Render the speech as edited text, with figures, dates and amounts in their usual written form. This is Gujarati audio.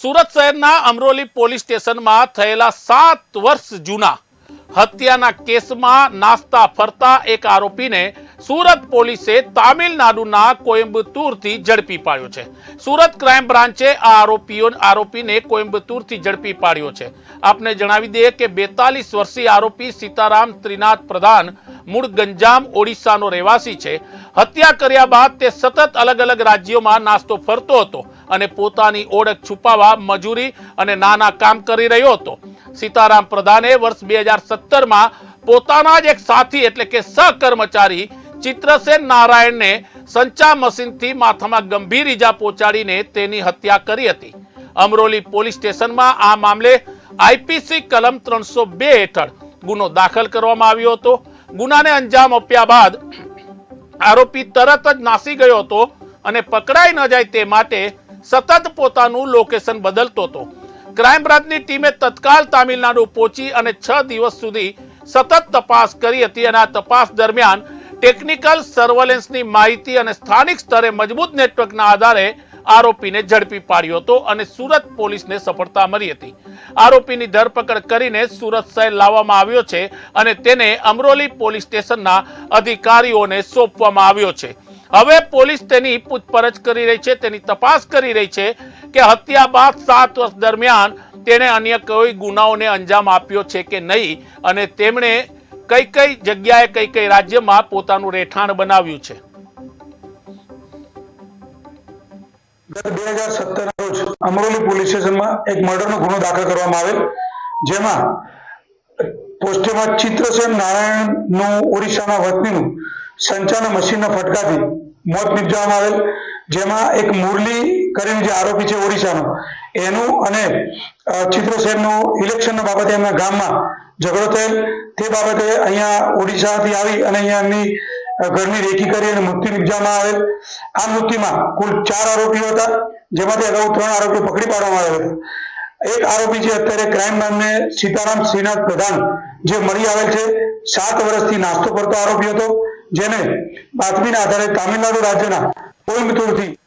સુરત શહેરના અમરોલી પોલીસ સ્ટેશનમાં થયેલા 7 વર્ષ જૂના હત્યાના કેસમાં નાસ્તા ફરતા એક આરોપીને સુરત પોલીસે તામિલનાડુના કોયમ્બતુરથી ઝડપી પાડ્યો છે। સુરત ક્રાઇમ બ્રાન્ચે આ આરોપીને કોયમ્બતુરથી ઝડપી પાડ્યો છે। આપને જણાવી દઈએ કે 42 વર્ષીય આરોપી સીતારામ ત્રિનાથ પ્રધાન મૂળ ગંજામ ઓડિશાનો રહેવાસી છે। હત્યા કર્યા બાદ તે સતત અલગ અલગ રાજ્યોમાં નાસ્તો ફરતો હતો અને પોતાની ઓળખ છુપાવવા મજૂરી અને નાના કામ કરી રહ્યો હતો। સીતારામ પ્રધાને વર્ષ 2017માં પોતાના જ એક સાથી એટલે કે સહકર્મચારી ચિત્રસેન નારાયણને સંચા મશીનથી માથામાં ગંભીર ઈજા પહોંચાડીને તેની હત્યા કરી હતી। અમરોલી પોલીસ સ્ટેશનમાં આ મામલે આઈપીસી કલમ 302 હેઠળ ગુનો દાખલ કરવામાં આવ્યો હતો। ગુનાને અંજામ આપ્યા બાદ આરોપી તરત જ નાસી ગયો હતો અને પકડાઈ ન જાય તે માટે સતત પોતાનું લોકેશન બદલતો હતો। ક્રાઇમ બ્રાન્ચની ટીમે તત્કાલ તામિલનાડુ પહોંચી અને 6 દિવસ સુધી સતત તપાસ કરી હતી અને આ તપાસ દરમિયાન ટેકનિકલ સર્વેલન્સની માહિતી અને સ્થાનિક સ્તરે મજબૂત નેટવર્કના આધારે આરોપીને ઝડપી પાડ્યો હતો અને સુરત પોલીસને સફળતા મળી હતી। આરોપીની ધરપકડ કરીને સુરત શહેર લાવવામાં આવ્યો છે અને તેને અમરોલી પોલીસ સ્ટેશનના અધિકારીઓને સોંપવામાં આવ્યો છે। હવે પોલીસ તેની પૂછપરછ કરી રહી છે, તેની તપાસ કરી રહી છે કે હત્યા બાદ 7 વર્ષ દરમિયાન તેણે અન્ય કોઈ ગુનાઓને અંજામ આપ્યો છે કે નહીં અને તેમણે કઈ કઈ જગ્યાએ કઈ કઈ રાજ્યમાં પોતાનું રહેઠાણ બનાવ્યું છે। ગત 2017 ના રોજ અમરોલી પોલીસ સ્ટેશનમાં એક મર્ડરનો ગુનો દાખલ કરવામાં આવેલ, જેમાં પોસ્ટમાં ચિત્રસેન નારાયણનું ઓડિશાના વતનીનું સંચાના મશીનના ફટકાથી મોત નિપજાવવામાં આવેલ, જેમાં એક મુરલી કરીને જે આરોપી છે ઓડિશાનો એનું અને ચિત્રસેનનું ઇલેક્શનના બાબતે એમના ગામમાં ઝઘડો થયેલ, તે બાબતે અહીંયા ઓડિશાથી આવી અને અહીંયા એમની ઘરની રેકી કરી અને મૃત્યુ નિપજાવવામાં આવેલ। આ મૃત્યુમાં કુલ 4 આરોપીઓ હતા, જેમાંથી અગાઉ 3 આરોપીઓ પકડી પાડવામાં આવ્યા હતા। એક આરોપી છે અત્યારે ક્રાઇમ બ્રાન્ચને સીતારામ શ્રીનાથ પ્રધાન જે મળી આવેલ છે। 7 વર્ષથી નાસ્તો કરતો આરોપી હતો, જેને બાતમીના આધારે તામિલનાડુ રાજ્યના કોયમ્બતુરથી